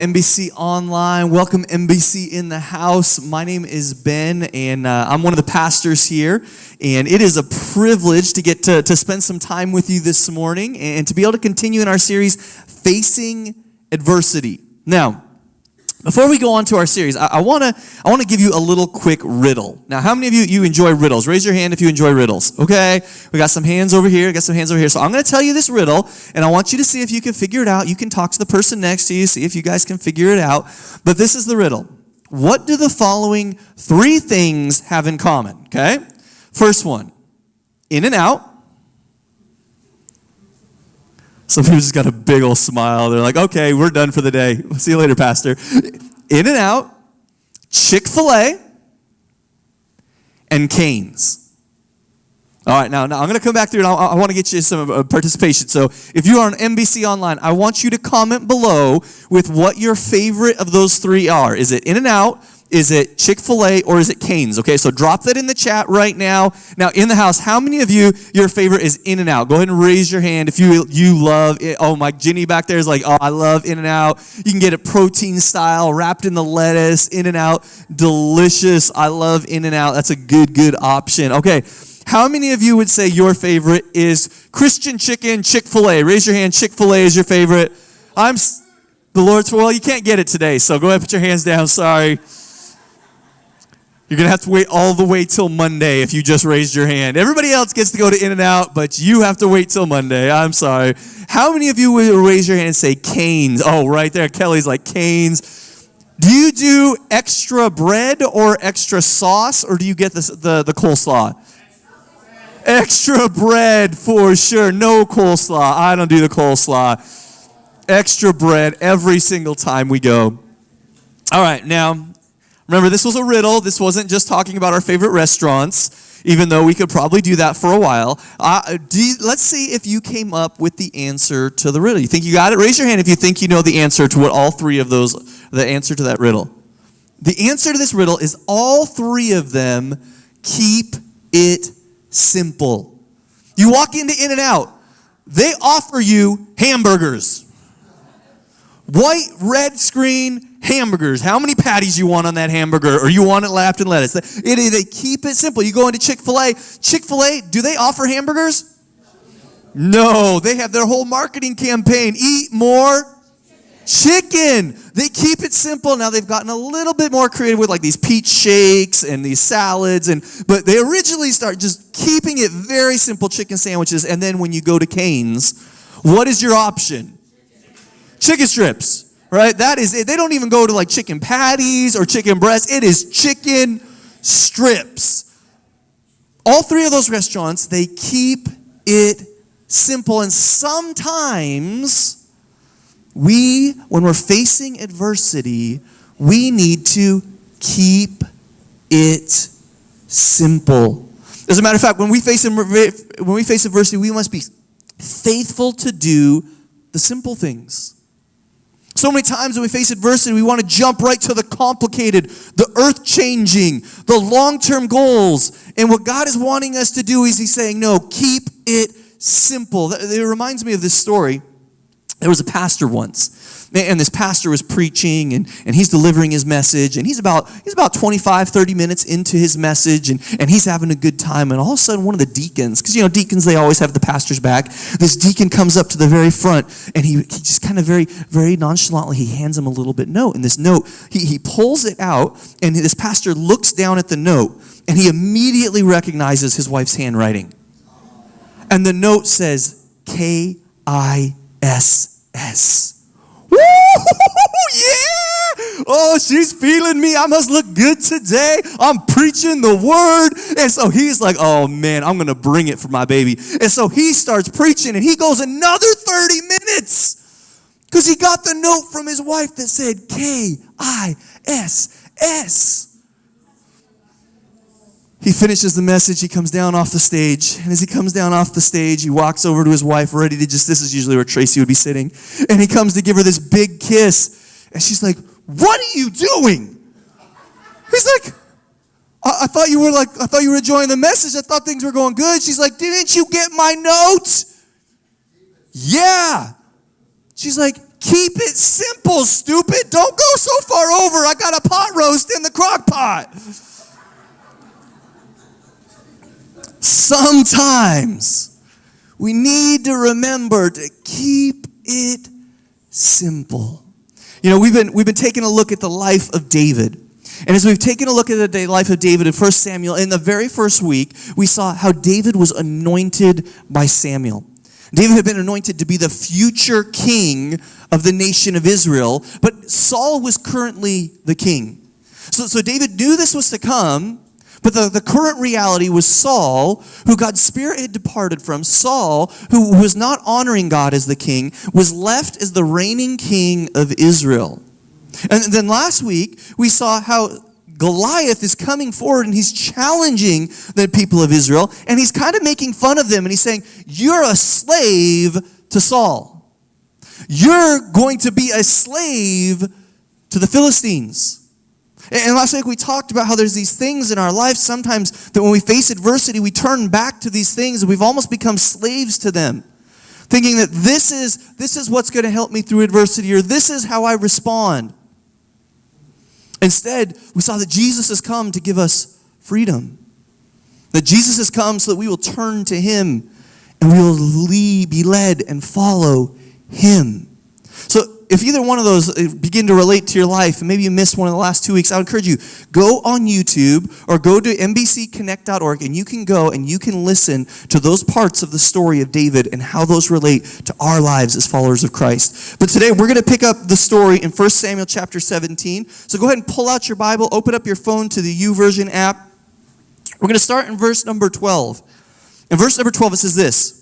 NBC Online. Welcome, NBC in the house. My name is Ben, and I'm one of the pastors here. And it is a privilege to get to spend some time with you this morning and to be able to continue in our series, Facing Adversity. Now, before we go on to our series, I want to give you a little quick riddle. Now, how many of you enjoy riddles? Raise your hand if you enjoy riddles. Okay, we got some hands over here, So I'm going to tell you this riddle, and I want you to see if you can figure it out. You can talk to the person next to you, see if you guys can figure it out. But this is the riddle. What do the following three things have in common? Okay, first one, in and out. Some people just got a big old smile. They're like, okay, we're done for the day. See you later, Pastor. In and out, Chick-fil-A, and Cane's. All right, now I'm going to come back through, and I want to get you some participation. So if you are on NBC Online, I want you to comment below with what your favorite of those three are. Is it in and out? Is it Chick-fil-A or is it Cane's? Okay, so drop that in the chat right now. Now, in the house, how many of you, your favorite is In-N-Out? Go ahead and raise your hand if you love it. Oh, my Ginny back there is like, oh, I love In-N-Out. You can get it protein style, wrapped in the lettuce. In-N-Out, delicious. I love In-N-Out. That's a good option. Okay, how many of you would say your favorite is Christian chicken, Chick-fil-A? Raise your hand. Chick-fil-A is your favorite. The Lord's, well, you can't get it today, so go ahead and put your hands down. Sorry. You're going to have to wait all the way till Monday if you just raised your hand. Everybody else gets to go to In-N-Out, but you have to wait till Monday. I'm sorry. How many of you will raise your hand and say Cane's? Oh, right there. Kelly's like Cane's. Do you do extra bread or extra sauce, or do you get the coleslaw? Extra bread for sure. No coleslaw. I don't do the coleslaw. Extra bread every single time we go. All right, now, remember, this was a riddle. This wasn't just talking about our favorite restaurants, even though we could probably do that for a while. Let's see if you came up with the answer to the riddle. You think you got it? Raise your hand if you think you know the answer to what all three of those, the answer to that riddle. The answer to this riddle is all three of them keep it simple. You walk into In-N-Out, they offer you hamburgers. White, red screen, hamburgers. How many patties you want on that hamburger, or you want it lapped in lettuce? They keep it simple. You go into Chick-fil-A. Chick-fil-A, do they offer hamburgers? No, they have their whole marketing campaign. Eat more chicken. They keep it simple. Now they've gotten a little bit more creative with like these peach shakes and these salads, but they originally start just keeping it very simple, chicken sandwiches. And then when you go to Cane's, what is your option? Chicken strips, right? That is it. They don't even go to like chicken patties or chicken breasts. It is chicken strips. All three of those restaurants, they keep it simple. And sometimes when we're facing adversity, we need to keep it simple. As a matter of fact, when we face adversity, we must be faithful to do the simple things. So many times when we face adversity, we want to jump right to the complicated, the earth-changing, the long-term goals. And what God is wanting us to do is He's saying, no, keep it simple. It reminds me of this story. There was a pastor once, and this pastor was preaching, and he's delivering his message, and he's about 25, 30 minutes into his message, and he's having a good time, and all of a sudden one of the deacons, because deacons, they always have the pastor's back, this deacon comes up to the very front, and he just kind of very, very nonchalantly, he hands him a little bit note, and this note, he pulls it out, and this pastor looks down at the note, and he immediately recognizes his wife's handwriting. And the note says, K-I-S-S. Woo! Yeah! Oh, she's feeling me. I must look good today. I'm preaching the word. And so he's like, oh man, I'm going to bring it for my baby. And so he starts preaching, and he goes another 30 minutes because he got the note from his wife that said K-I-S-S. He finishes the message. He comes down off the stage. And as he comes down off the stage, he walks over to his wife, ready to this is usually where Tracy would be sitting. And he comes to give her this big kiss. And she's like, what are you doing? He's like, I thought you were enjoying the message. I thought things were going good. She's like, didn't you get my note? Yeah. She's like, keep it simple, stupid. Don't go so far over. I got a pot roast in the crock pot. Sometimes we need to remember to keep it simple. You know, we've been taking a look at the life of David. And as we've taken a look at the life of David in 1 Samuel, in the very first week, we saw how David was anointed by Samuel. David had been anointed to be the future king of the nation of Israel, but Saul was currently the king. So David knew this was to come, but the current reality was Saul, who God's Spirit had departed from. Saul, who was not honoring God as the king, was left as the reigning king of Israel. And then last week, we saw how Goliath is coming forward and he's challenging the people of Israel, and he's kind of making fun of them, and he's saying, you're a slave to Saul. You're going to be a slave to the Philistines. And last week we talked about how there's these things in our life sometimes that when we face adversity, we turn back to these things and we've almost become slaves to them, thinking that this is what's going to help me through adversity, or this is how I respond. Instead, we saw that Jesus has come to give us freedom. That Jesus has come so that we will turn to him and we will be led and follow him. So if either one of those begin to relate to your life, and maybe you missed one of the last 2 weeks, I would encourage you, go on YouTube or go to NBCConnect.org, and you can go and you can listen to those parts of the story of David and how those relate to our lives as followers of Christ. But today we're going to pick up the story in 1 Samuel chapter 17. So go ahead and pull out your Bible, open up your phone to the YouVersion app. We're going to start in verse number 12. In verse number 12 it says this.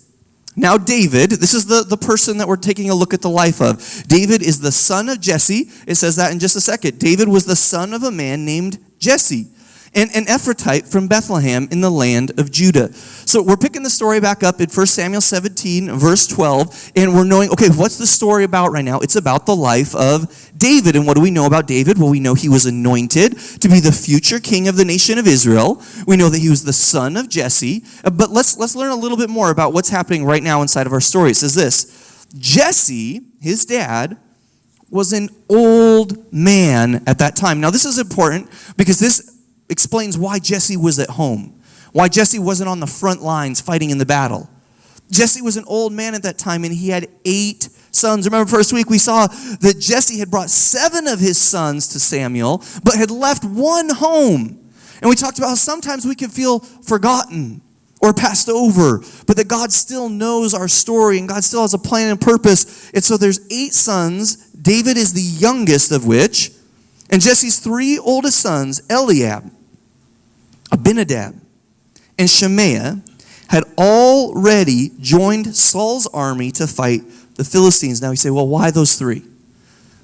Now David, this is the person that we're taking a look at the life of. David is the son of Jesse. It says that in just a second. David was the son of a man named Jesse, an Ephrathite from Bethlehem in the land of Judah. So we're picking the story back up in 1 Samuel 17, verse 12, and we're knowing, okay, what's the story about right now? It's about the life of David. And what do we know about David? Well, we know he was anointed to be the future king of the nation of Israel. We know that he was the son of Jesse. But let's learn a little bit more about what's happening right now inside of our story. It says this. Jesse, his dad, was an old man at that time. Now, this is important because this explains why Jesse was at home, why Jesse wasn't on the front lines fighting in the battle. Jesse was an old man at that time, and he had 8 sons. Remember, first week we saw that Jesse had brought 7 of his sons to Samuel, but had left 1 home. And we talked about how sometimes we can feel forgotten or passed over, but that God still knows our story, and God still has a plan and purpose. And so there's 8 sons. David is the youngest of which, and Jesse's 3 oldest sons, Eliab, Abinadab, and Shemaiah, had already joined Saul's army to fight the Philistines. Now you say, well, why those 3?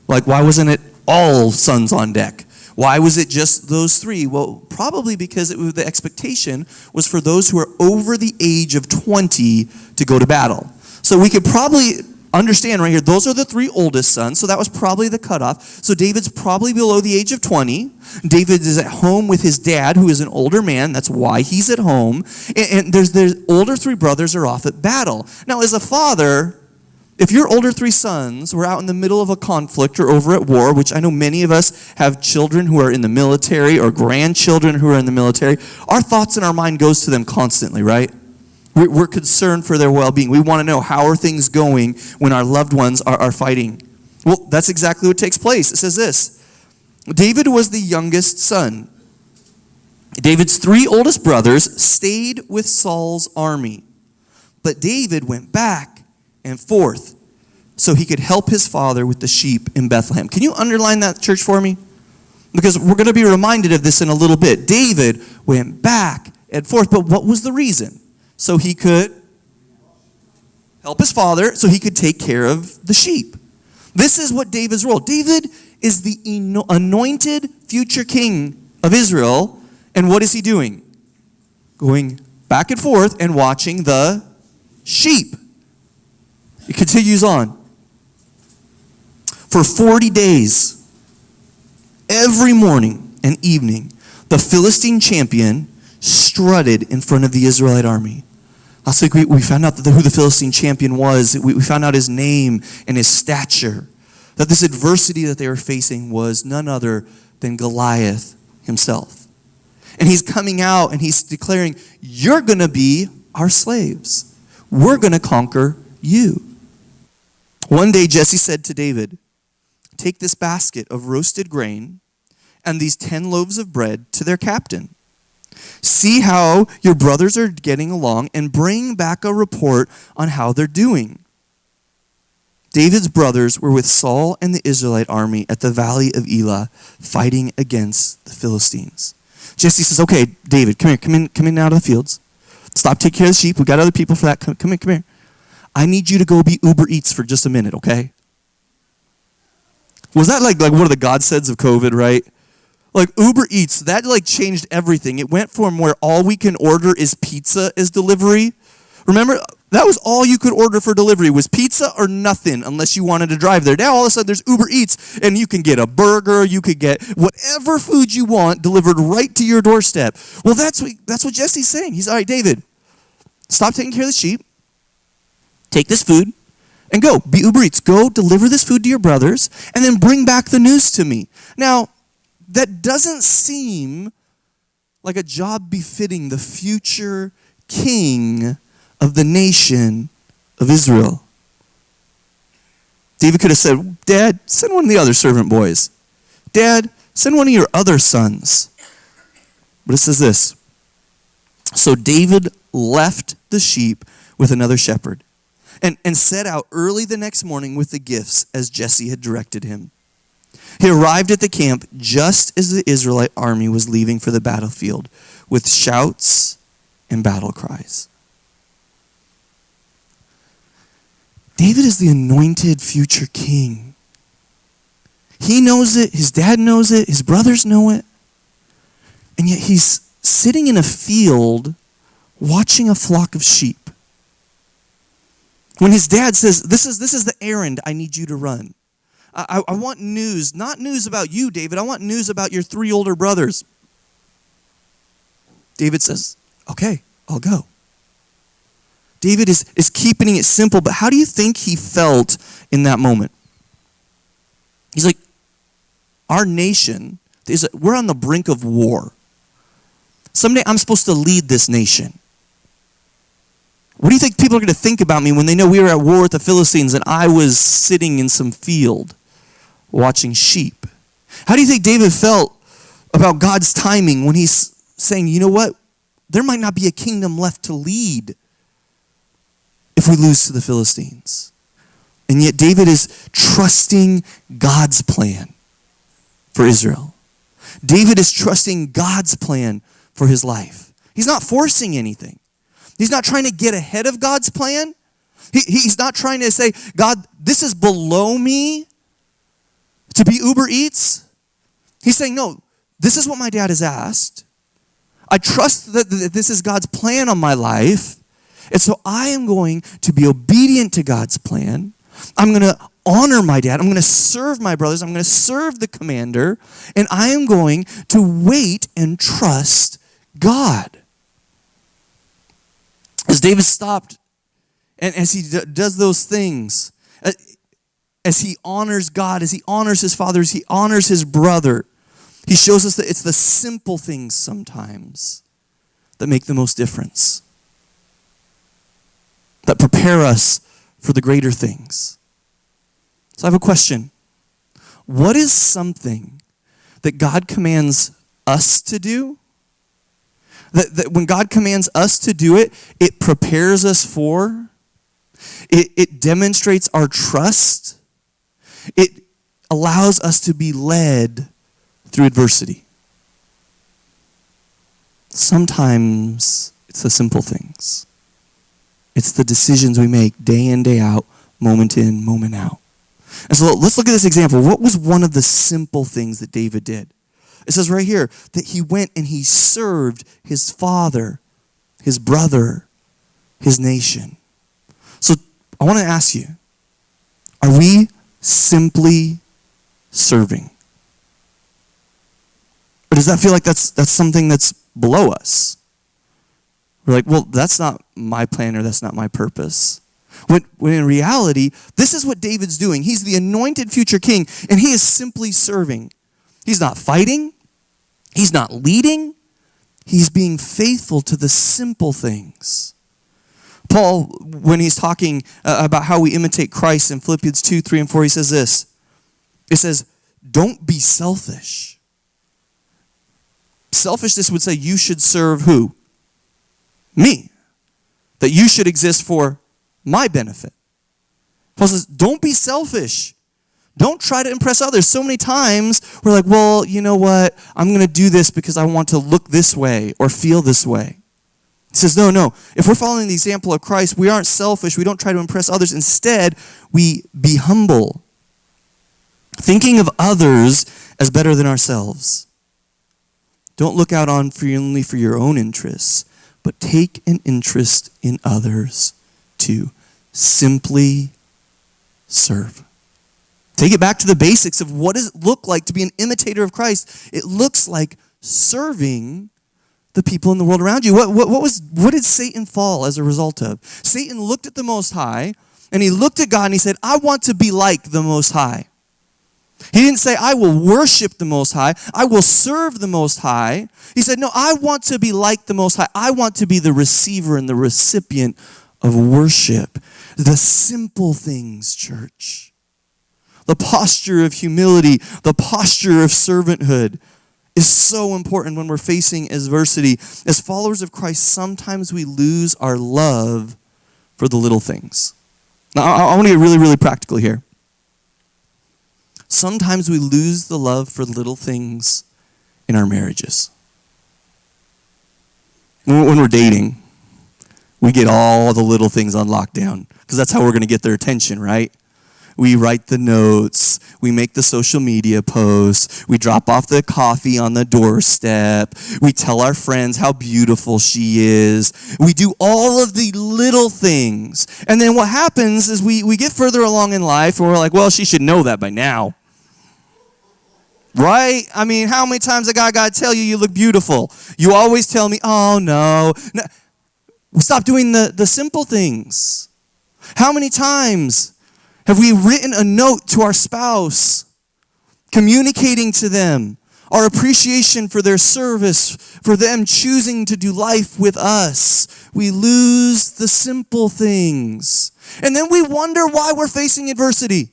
Like, why wasn't it all sons on deck? Why was it just those 3? Well, probably because the expectation was for those who are over the age of 20 to go to battle. So we could probably understand right here, those are the 3 oldest sons, so that was probably the cutoff. So David's probably below the age of 20. David is at home with his dad, who is an older man. That's why he's at home. And there's older 3 brothers are off at battle. Now, as a father, if your older 3 sons were out in the middle of a conflict or over at war, which I know many of us have children who are in the military or grandchildren who are in the military, our thoughts and our mind goes to them constantly, right? We're concerned for their well-being. We want to know, how are things going when our loved ones are fighting? Well, that's exactly what takes place. It says this. David was the youngest son. David's 3 oldest brothers stayed with Saul's army. But David went back and forth so he could help his father with the sheep in Bethlehem. Can you underline that, church, for me? Because we're going to be reminded of this in a little bit. David went back and forth, but what was the reason? So he could help his father, so he could take care of the sheep. This is what David's role. David is the anointed future king of Israel, and what is he doing? Going back and forth and watching the sheep. It continues on. For 40 days, every morning and evening, the Philistine champion strutted in front of the Israelite army. Last week we found out who the Philistine champion was. We found out his name and his stature. That this adversity that they were facing was none other than Goliath himself. And he's coming out and he's declaring, you're going to be our slaves. We're going to conquer you. One day Jesse said to David, take this basket of roasted grain and these 10 loaves of bread to their captain. See how your brothers are getting along and bring back a report on how they're doing. David's brothers were with Saul and the Israelite army at the valley of Elah, fighting against the Philistines. Jesse says, okay, David, come in out of the fields. Stop taking care of the sheep. We've got other people for that. Come here. I need you to go be Uber Eats for just a minute, okay? Was that like one of the godsends of COVID, right? Like Uber Eats, that like changed everything. It went from where all we can order is pizza as delivery. Remember, that was all you could order for delivery was pizza or nothing unless you wanted to drive there. Now all of a sudden there's Uber Eats and you can get a burger, you could get whatever food you want delivered right to your doorstep. Well, that's what Jesse's saying. He's, all right, David, stop taking care of the sheep. Take this food and go. Be Uber Eats. Go deliver this food to your brothers and then bring back the news to me. Now, that doesn't seem like a job befitting the future king of the nation of Israel. David could have said, Dad, send one of the other servant boys. Dad, send one of your other sons. But it says this. So David left the sheep with another shepherd and set out early the next morning with the gifts as Jesse had directed him. He arrived at the camp just as the Israelite army was leaving for the battlefield with shouts and battle cries. David is the anointed future king. He knows it, his dad knows it, his brothers know it, and yet he's sitting in a field watching a flock of sheep. When his dad says, this is the errand I need you to run. I want news, not news about you, David. I want news about your 3 older brothers. David says, okay, I'll go. David is keeping it simple, but how do you think he felt in that moment? He's like, our nation, we're on the brink of war. Someday I'm supposed to lead this nation. What do you think people are going to think about me when they know we were at war with the Philistines and I was sitting in some field watching sheep? How do you think David felt about God's timing when he's saying, you know what? There might not be a kingdom left to lead if we lose to the Philistines. And yet David is trusting God's plan for Israel. David is trusting God's plan for his life. He's not forcing anything. He's not trying to get ahead of God's plan. He's not trying to say, God, this is below me to be Uber Eats. He's saying, no, this is what my dad has asked. I trust that this is God's plan on my life. And so I am going to be obedient to God's plan. I'm going to honor my dad. I'm going to serve my brothers. I'm going to serve the commander. And I am going to wait and trust God. As David stopped, and as he does those things, as he honors God, as he honors his father, as he honors his brother, he shows us that it's the simple things sometimes that make the most difference, that prepare us for the greater things. So I have a question. What is something that God commands us to do? That when God commands us to do it, it prepares us for, it demonstrates our trust, it allows us to be led through adversity. Sometimes it's the simple things. It's the decisions we make day in, day out, moment in, moment out. And so let's look at this example. What was one of the simple things that David did? It says right here that he went and he served his father, his brother, his nation. So I want to ask you, are we simply serving? Or does that feel like that's something that's below us? We're like, well, that's not my plan or that's not my purpose. When in reality, this is what David's doing. He's the anointed future king, and he is simply serving. He's not fighting. He's not leading. He's being faithful to the simple things. Paul, when he's talking about how we imitate Christ in Philippians 2, 3, and 4, he says this. It says, don't be selfish. Selfishness would say you should serve who? Me. That you should exist for my benefit. Paul says, don't be selfish. Don't try to impress others. So many times we're like, well, you know what? I'm going to do this because I want to look this way or feel this way. He says, no. If we're following the example of Christ, we aren't selfish. We don't try to impress others. Instead, we be humble, thinking of others as better than ourselves. Don't look out only for your own interests, but take an interest in others too. Simply serve. Take it back to the basics of what does it look like to be an imitator of Christ. It looks like serving the people in the world around you. What did Satan fall as a result of? Satan looked at the Most High, and he looked at God, and he said, I want to be like the Most High. He didn't say, I will worship the Most High. I will serve the Most High. He said, no, I want to be like the Most High. I want to be the receiver and the recipient of worship. The simple things, church. The posture of humility, the posture of servanthood is so important when we're facing adversity. As followers of Christ, sometimes we lose our love for the little things. Now, I want to get really, really practical here. Sometimes we lose the love for little things in our marriages. When we're dating, we get all the little things on lockdown because that's how we're going to get their attention, right? We write the notes, we make the social media posts, we drop off the coffee on the doorstep, we tell our friends how beautiful she is. We do all of the little things. And then what happens is we get further along in life and we're like, well, she should know that by now. Right? I mean, how many times a guy got to tell you you look beautiful? You always tell me, oh, no. Stop doing the simple things. How many times have we written a note to our spouse, communicating to them our appreciation for their service, for them choosing to do life with us? We lose the simple things. And then we wonder why we're facing adversity.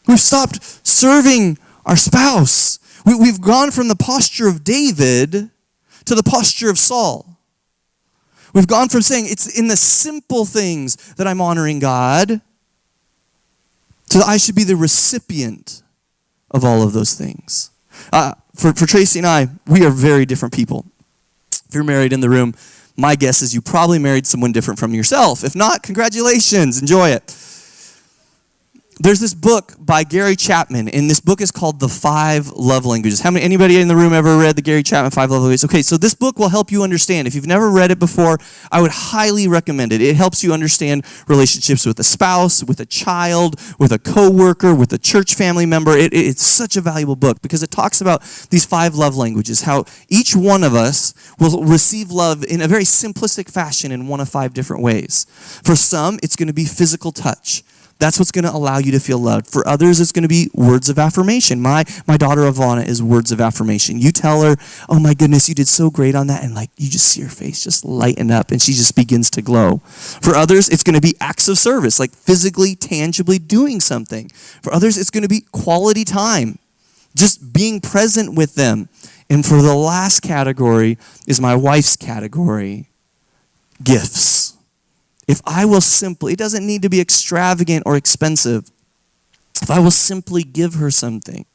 We've stopped serving our spouse. We've gone from the posture of David to the posture of Saul. We've gone from saying it's in the simple things that I'm honoring God to I should be the recipient of all of those things. For Tracy and I, we are very different people. If you're married in the room, my guess is you probably married someone different from yourself. If not, congratulations, enjoy it. There's this book by Gary Chapman, and this book is called The 5 Love Languages. Anybody in the room ever read the Gary Chapman 5 Love Languages? Okay, so this book will help you understand. If you've never read it before, I would highly recommend it. It helps you understand relationships with a spouse, with a child, with a coworker, with a church family member. It's such a valuable book because it talks about these 5 love languages, how each one of us will receive love in a very simplistic fashion in one of 5 different ways. For some, it's going to be physical touch. That's what's going to allow you to feel loved. For others, it's going to be words of affirmation. My daughter Ivana is words of affirmation. You tell her, oh my goodness, you did so great on that. And like you just see her face just lighten up and she just begins to glow. For others, it's going to be acts of service, like physically, tangibly doing something. For others, it's going to be quality time, just being present with them. And for the last category is my wife's category, gifts. If I will simply, it doesn't need to be extravagant or expensive. If I will simply give her something,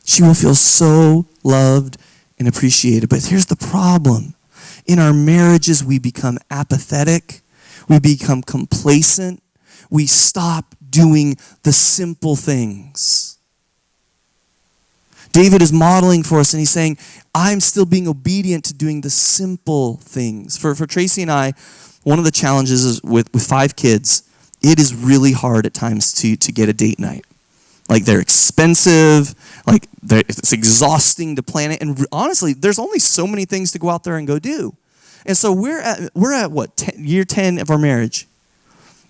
she will feel so loved and appreciated. But here's the problem. In our marriages, we become apathetic. We become complacent. We stop doing the simple things. David is modeling for us, and he's saying, I'm still being obedient to doing the simple things. For Tracy and I, one of the challenges is with 5 kids, it is really hard at times to get a date night. Like they're expensive, it's exhausting to plan it. And honestly, there's only so many things to go out there and go do. And so we're at what, year 10 of our marriage.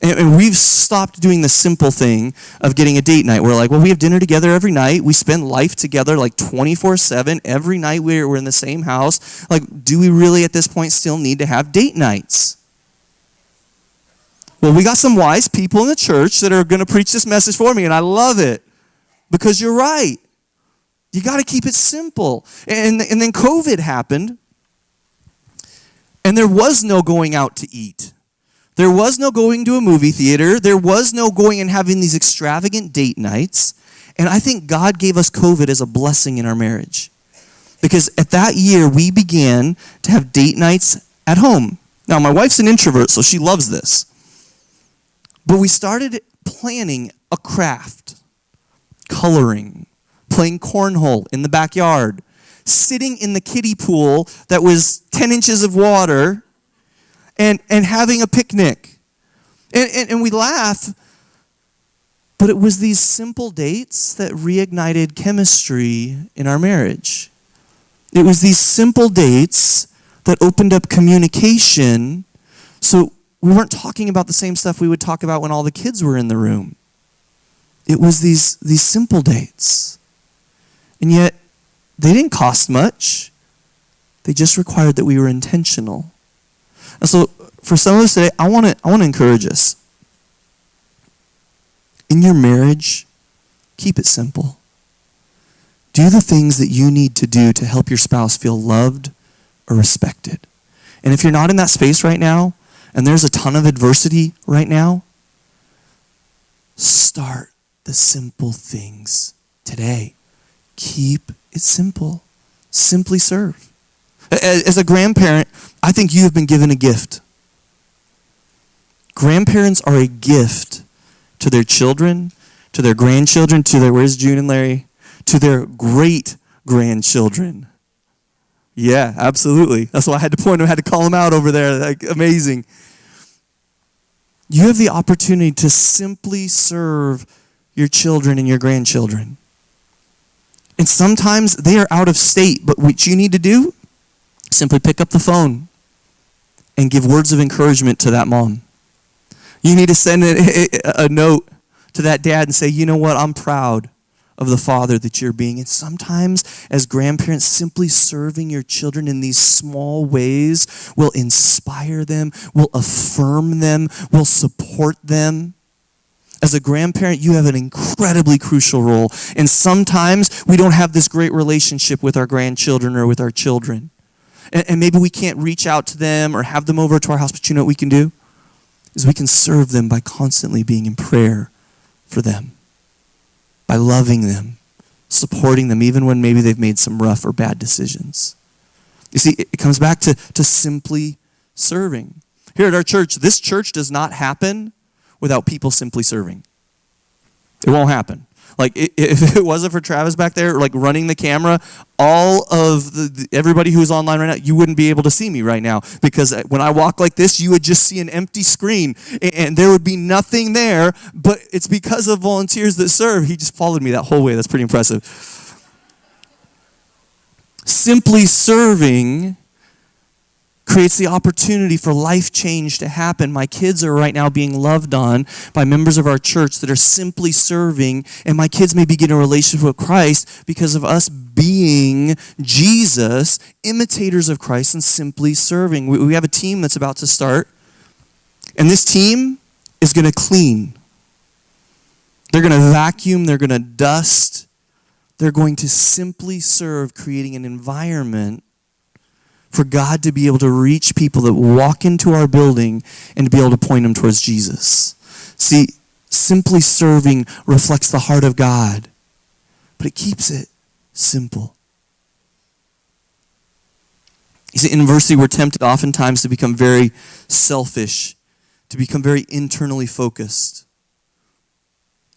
And we've stopped doing the simple thing of getting a date night. We're like, well, we have dinner together every night. We spend life together like 24/7. Every night we're in the same house. Like, do we really at this point still need to have date nights? Well, we got some wise people in the church that are going to preach this message for me, and I love it because you're right. You got to keep it simple. And then COVID happened, and there was no going out to eat. There was no going to a movie theater. There was no going and having these extravagant date nights. And I think God gave us COVID as a blessing in our marriage. Because at that year, we began to have date nights at home. Now, my wife's an introvert, so she loves this. But we started planning a craft, coloring, playing cornhole in the backyard, sitting in the kiddie pool that was 10 inches of water, and having a picnic. And we laugh, but it was these simple dates that reignited chemistry in our marriage. It was these simple dates that opened up communication, so we weren't talking about the same stuff we would talk about when all the kids were in the room. It was these simple dates. And yet, they didn't cost much. They just required that we were intentional. And so, for some of us today, I want to encourage us. In your marriage, keep it simple. Do the things that you need to do to help your spouse feel loved or respected. And if you're not in that space right now, and there's a ton of adversity right now, start the simple things today. Keep it simple. Simply serve. As a grandparent, I think you have been given a gift. Grandparents are a gift to their children, to their grandchildren, to their, where's June and Larry? To their great-grandchildren. Yeah, absolutely. That's why I had to point them, I had to call them out over there. Like, amazing. You have the opportunity to simply serve your children and your grandchildren. And sometimes they are out of state, but what you need to do, simply pick up the phone and give words of encouragement to that mom. You need to send a note to that dad and say, you know what, I'm proud of the father that you're being. And sometimes as grandparents, simply serving your children in these small ways will inspire them, will affirm them, will support them. As a grandparent, you have an incredibly crucial role. And sometimes we don't have this great relationship with our grandchildren or with our children. And maybe we can't reach out to them or have them over to our house, but you know what we can do? Is we can serve them by constantly being in prayer for them, by loving them, supporting them, even when maybe they've made some rough or bad decisions. You see, it comes back to simply serving. Here at our church, this church does not happen without people simply serving. It won't happen. Like, if it wasn't for Travis back there, like, running the camera, all of everybody who's online right now, you wouldn't be able to see me right now. Because when I walk like this, you would just see an empty screen. And there would be nothing there, but it's because of volunteers that serve. He just followed me that whole way. That's pretty impressive. Simply serving creates the opportunity for life change to happen. My kids are right now being loved on by members of our church that are simply serving, and my kids may begin a relationship with Christ because of us being Jesus, imitators of Christ, and simply serving. We have a team that's about to start, and this team is going to clean. They're going to vacuum, they're going to dust, they're going to simply serve, creating an environment for God to be able to reach people that walk into our building and to be able to point them towards Jesus. See, simply serving reflects the heart of God, but it keeps it simple. You see, in adversity, we're tempted oftentimes to become very selfish, to become very internally focused.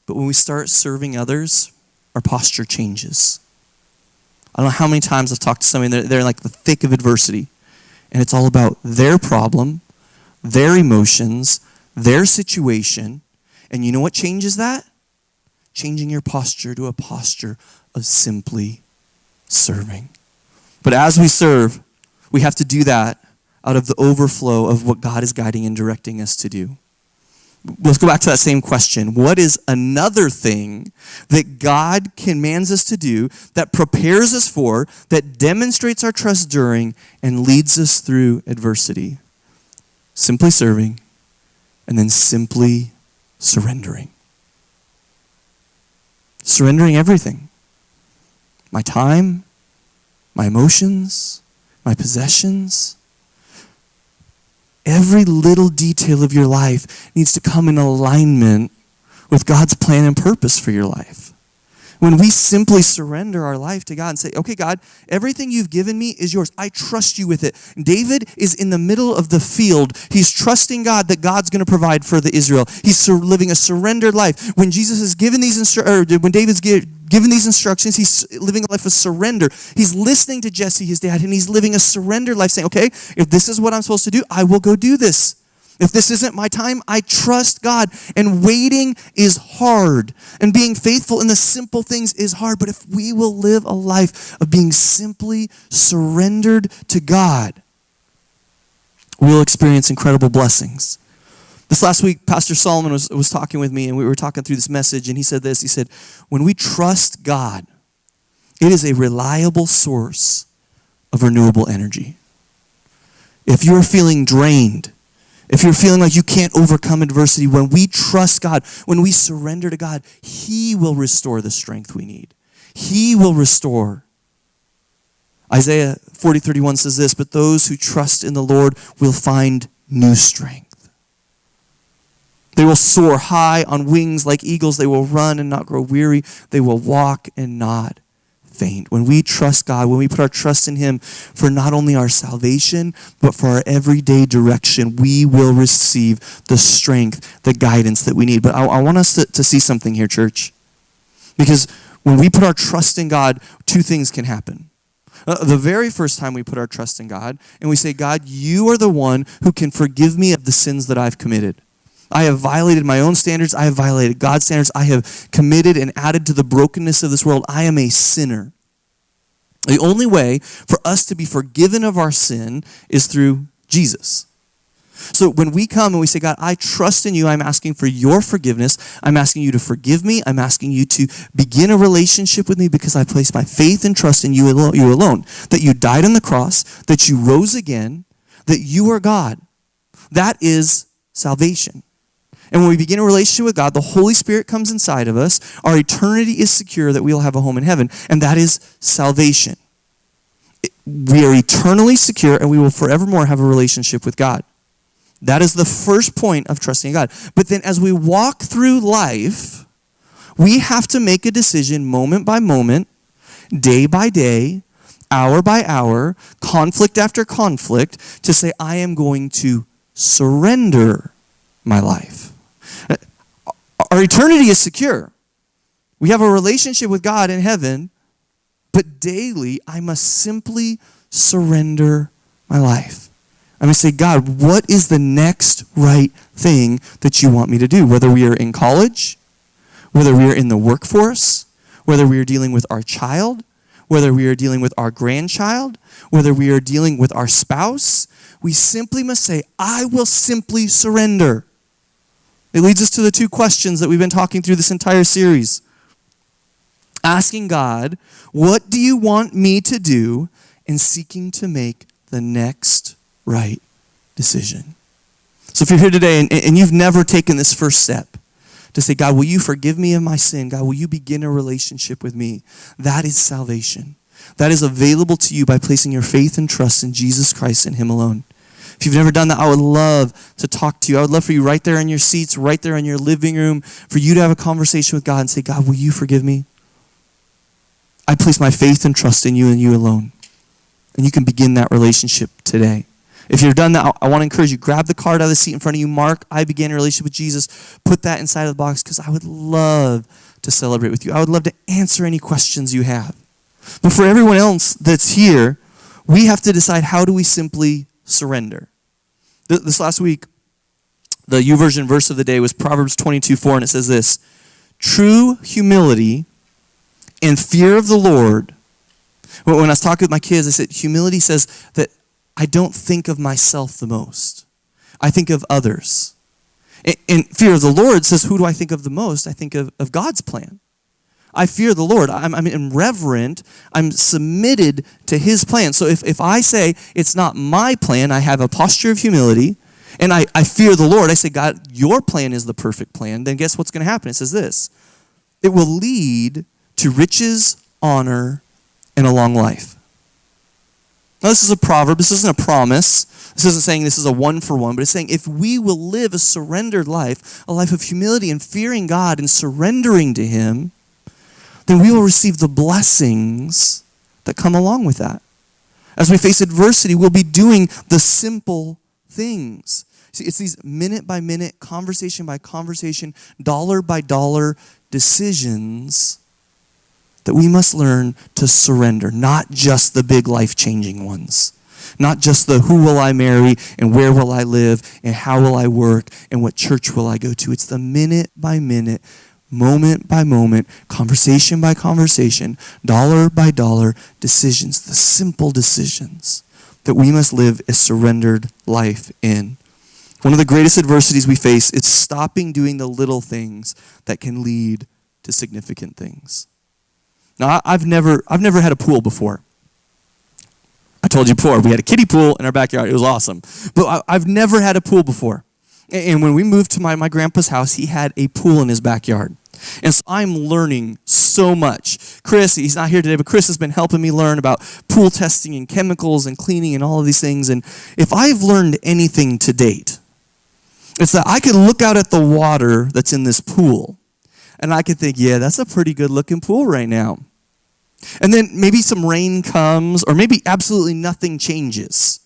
But when we start serving others, our posture changes. I don't know how many times I've talked to somebody, they're in like the thick of adversity, and it's all about their problem, their emotions, their situation, and you know what changes that? Changing your posture to a posture of simply serving. But as we serve, we have to do that out of the overflow of what God is guiding and directing us to do. Let's go back to that same question. What is another thing that God commands us to do, that prepares us for, that demonstrates our trust during, and leads us through adversity? Simply serving, and then simply surrendering. Surrendering everything. My time, my emotions, my possessions. Every little detail of your life needs to come in alignment with God's plan and purpose for your life. When we simply surrender our life to God and say, okay, God, everything you've given me is yours. I trust you with it. David is in the middle of the field. He's trusting God that God's going to provide for the Israel. He's living a surrendered life. When Jesus is given these when David's given these instructions, he's living a life of surrender. He's listening to Jesse, his dad, and he's living a surrendered life, saying, okay, if this is what I'm supposed to do, I will go do this. If this isn't my time, I trust God. And waiting is hard. And being faithful in the simple things is hard. But if we will live a life of being simply surrendered to God, we'll experience incredible blessings. This last week, Pastor Solomon was talking with me, and we were talking through this message, and he said this. He said, when we trust God, it is a reliable source of renewable energy. If you're feeling drained, if you're feeling like you can't overcome adversity, when we trust God, when we surrender to God, He will restore the strength we need. He will restore. Isaiah 40:31 says this, but those who trust in the Lord will find new strength. They will soar high on wings like eagles. They will run and not grow weary. They will walk and not faint. When we trust God, when we put our trust in Him for not only our salvation, but for our everyday direction, we will receive the strength, the guidance that we need. But I want us to see something here, church. Because when we put our trust in God, two things can happen. The very first time we put our trust in God, and we say, God, you are the one who can forgive me of the sins that I've committed. I have violated my own standards. I have violated God's standards. I have committed and added to the brokenness of this world. I am a sinner. The only way for us to be forgiven of our sin is through Jesus. So when we come and we say, God, I trust in you. I'm asking for your forgiveness. I'm asking you to forgive me. I'm asking you to begin a relationship with me because I place my faith and trust in you alone. That you died on the cross, that you rose again, that you are God. That is salvation. And when we begin a relationship with God, the Holy Spirit comes inside of us. Our eternity is secure that we'll have a home in heaven. And that is salvation. We are eternally secure and we will forevermore have a relationship with God. That is the first point of trusting God. But then as we walk through life, we have to make a decision moment by moment, day by day, hour by hour, conflict after conflict, to say, I am going to surrender my life. Our eternity is secure. We have a relationship with God in heaven, but daily I must simply surrender my life. I'm going to say, God, what is the next right thing that you want me to do? Whether we are in college, whether we are in the workforce, whether we are dealing with our child, whether we are dealing with our grandchild, whether we are dealing with our spouse, we simply must say, I will simply surrender. It leads us to the two questions that we've been talking through this entire series. Asking God, what do you want me to do? And seeking to make the next right decision. So if you're here today and you've never taken this first step to say, God, will you forgive me of my sin? God, will you begin a relationship with me? That is salvation. That is available to you by placing your faith and trust in Jesus Christ and Him alone. If you've never done that, I would love to talk to you. I would love for you right there in your seats, right there in your living room, for you to have a conversation with God and say, God, will you forgive me? I place my faith and trust in you and you alone. And you can begin that relationship today. If you've done that, I want to encourage you, grab the card out of the seat in front of you, mark, I began a relationship with Jesus, put that inside of the box because I would love to celebrate with you. I would love to answer any questions you have. But for everyone else that's here, we have to decide, how do we simply surrender? This last week, the YouVersion verse of the day was Proverbs 22:4, and it says this, true humility and fear of the Lord. When I was talking with my kids, I said, humility says that I don't think of myself the most. I think of others. And fear of the Lord says, who do I think of the most? I think of God's plan. I fear the Lord. I'm reverent. I'm submitted to his plan. So if I say it's not my plan, I have a posture of humility, and I fear the Lord, I say, God, your plan is the perfect plan, then guess what's going to happen? It says this: it will lead to riches, honor, and a long life. Now, this is a proverb. This isn't a promise. This isn't saying this is a one-for-one, but it's saying if we will live a surrendered life, a life of humility and fearing God and surrendering to him, then we will receive the blessings that come along with that. As we face adversity, we'll be doing the simple things. See, it's these minute by minute, conversation by conversation, dollar by dollar decisions that we must learn to surrender, not just the big life-changing ones. Not just the who will I marry and where will I live and how will I work and what church will I go to. It's the minute by minute, moment by moment, conversation by conversation, dollar by dollar decisions, the simple decisions that we must live a surrendered life in. One of the greatest adversities we face is stopping doing the little things that can lead to significant things. Now, I've never had a pool before. I told you before, we had a kiddie pool in our backyard. It was awesome. But I've never had a pool before. And when we moved to my grandpa's house, he had a pool in his backyard. And so I'm learning so much. Chris, he's not here today, but Chris has been helping me learn about pool testing and chemicals and cleaning and all of these things. And if I've learned anything to date, it's that I could look out at the water that's in this pool, and I could think, yeah, that's a pretty good looking pool right now. And then maybe some rain comes, or maybe absolutely nothing changes.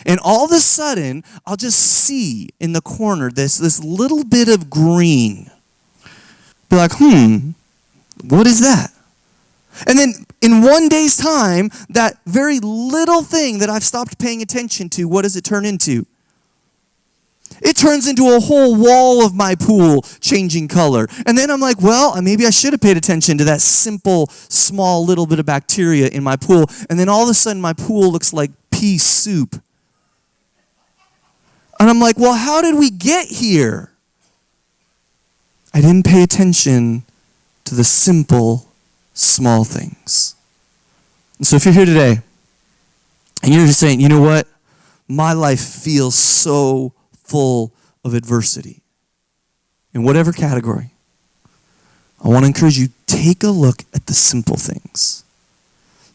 And all of a sudden, I'll just see in the corner this little bit of green. Be like, what is that? And then in one day's time, that very little thing that I've stopped paying attention to, what does it turn into? It turns into a whole wall of my pool changing color. And then I'm like, well, maybe I should have paid attention to that simple, small little bit of bacteria in my pool. And then all of a sudden my pool looks like pea soup. And I'm like, well, how did we get here? I didn't pay attention to the simple, small things. And so if you're here today and you're just saying, you know what? My life feels so full of adversity in whatever category. I want to encourage you, take a look at the simple things.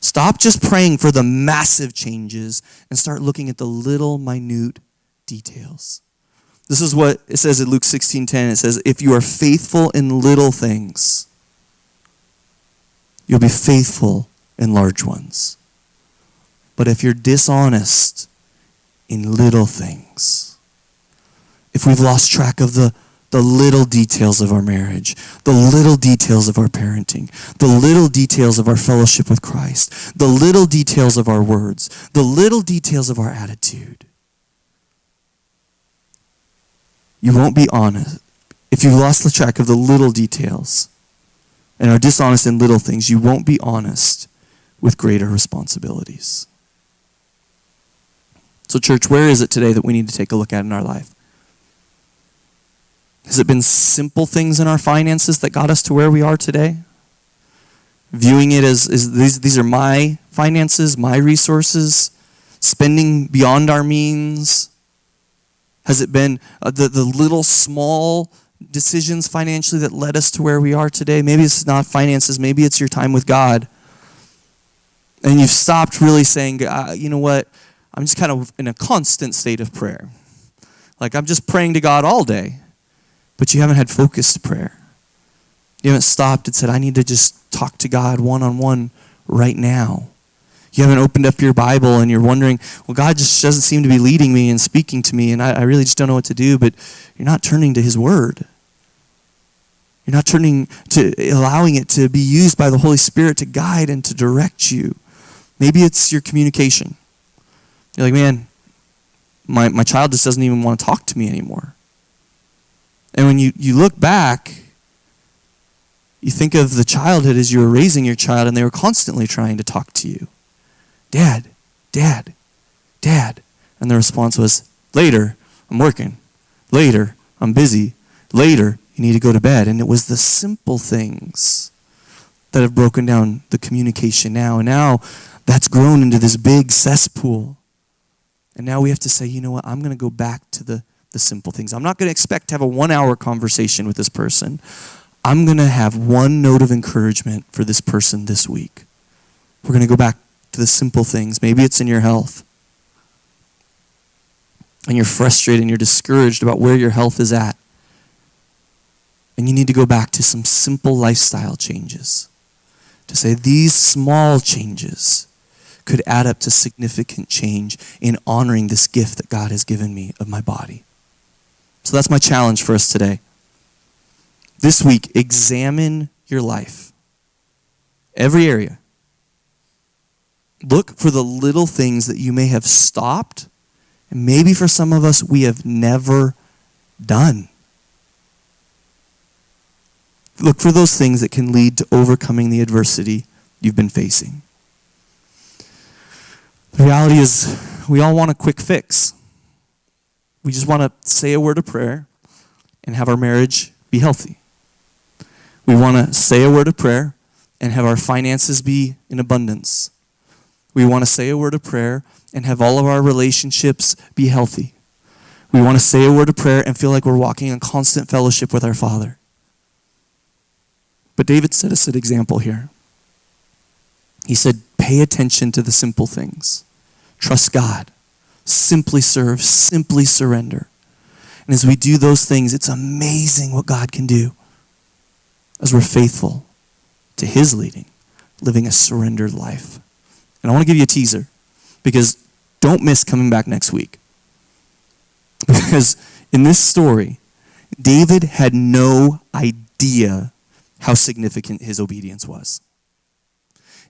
Stop just praying for the massive changes and start looking at the little minute details. This is what it says in Luke 16:10. It says, if you are faithful in little things, you'll be faithful in large ones. But if you're dishonest in little things, if we've lost track of the little details of our marriage, the little details of our parenting, the little details of our fellowship with Christ, the little details of our words, the little details of our attitude, you won't be honest. If you've lost the track of the little details and are dishonest in little things, you won't be honest with greater responsibilities. So church, where is it today that we need to take a look at in our life? Has it been simple things in our finances that got us to where we are today? Viewing it as these are my finances, my resources, spending beyond our means? Has it been the little small decisions financially that led us to where we are today? Maybe it's not finances, maybe it's your time with God. And you've stopped really saying, you know what, I'm just kind of in a constant state of prayer. Like I'm just praying to God all day. But you haven't had focused prayer. You haven't stopped and said, I need to just talk to God one-on-one right now. You haven't opened up your Bible and you're wondering, well, God just doesn't seem to be leading me and speaking to me, and I really just don't know what to do, but you're not turning to his word. You're not turning to allowing it to be used by the Holy Spirit to guide and to direct you. Maybe it's your communication. You're like, man, my child just doesn't even want to talk to me anymore. And when you look back, you think of the childhood as you were raising your child and they were constantly trying to talk to you. Dad, Dad. And the response was, later, I'm working. Later, I'm busy. Later, you need to go to bed. And it was the simple things that have broken down the communication now. And now that's grown into this big cesspool. And now we have to say, you know what, I'm going to go back to the simple things. I'm not going to expect to have a 1-hour conversation with this person. I'm going to have one note of encouragement for this person this week. We're going to go back to the simple things. Maybe it's in your health. And you're frustrated and you're discouraged about where your health is at. And you need to go back to some simple lifestyle changes. To say these small changes could add up to significant change in honoring this gift that God has given me of my body. So that's my challenge for us today. This week, examine your life. Every area. Look for the little things that you may have stopped, and maybe for some of us, we have never done. Look for those things that can lead to overcoming the adversity you've been facing. The reality is, we all want a quick fix. We just want to say a word of prayer and have our marriage be healthy. We want to say a word of prayer and have our finances be in abundance. We want to say a word of prayer and have all of our relationships be healthy. We want to say a word of prayer and feel like we're walking in constant fellowship with our Father. But David set us an example here. He said, pay attention to the simple things. Trust God. Simply serve, simply surrender. And as we do those things, it's amazing what God can do as we're faithful to His leading, living a surrendered life. And I want to give you a teaser, because don't miss coming back next week. Because in this story, David had no idea how significant his obedience was.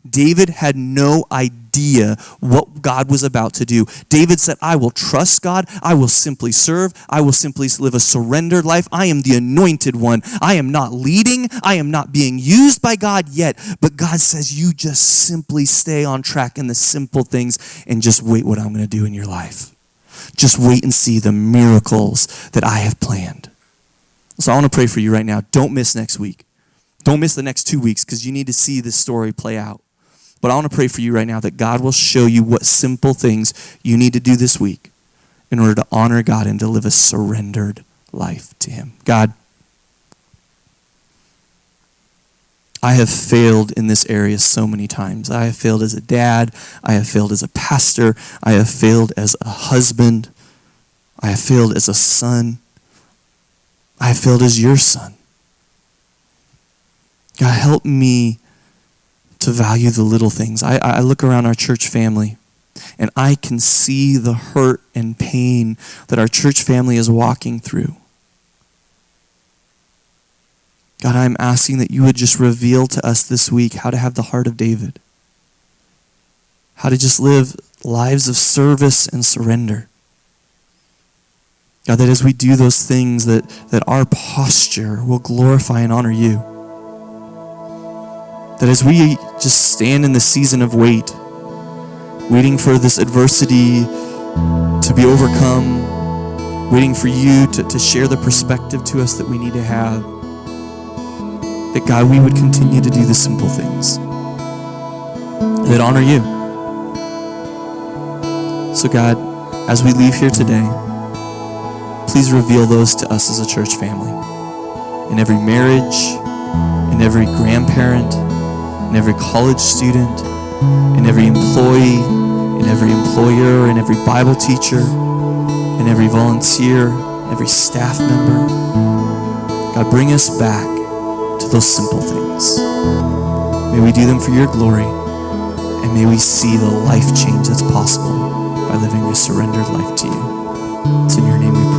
David had no idea what God was about to do. David said, I will trust God. I will simply serve. I will simply live a surrendered life. I am the anointed one. I am not leading. I am not being used by God yet. But God says, you just simply stay on track in the simple things and just wait what I'm going to do in your life. Just wait and see the miracles that I have planned. So I want to pray for you right now. Don't miss next week. Don't miss the next 2 weeks, because you need to see this story play out. But I want to pray for you right now that God will show you what simple things you need to do this week in order to honor God and to live a surrendered life to Him. God, I have failed in this area so many times. I have failed as a dad. I have failed as a pastor. I have failed as a husband. I have failed as a son. I have failed as your son. God, help me to value the little things. I look around our church family, and I can see the hurt and pain that our church family is walking through. God, I'm asking that you would just reveal to us this week how to have the heart of David, how to just live lives of service and surrender. God, that as we do those things, that our posture will glorify and honor you. That as we just stand in the season of waiting for this adversity to be overcome, waiting for you to share the perspective to us that we need to have, that God, we would continue to do the simple things that honor you. So God, as we leave here today, please reveal those to us as a church family. In every marriage, in every grandparent, in every college student, in every employee, in every employer, in every Bible teacher, in every volunteer, every staff member. God, bring us back to those simple things. May we do them for your glory, and may we see the life change that's possible by living a surrendered life to you. It's in your name we pray.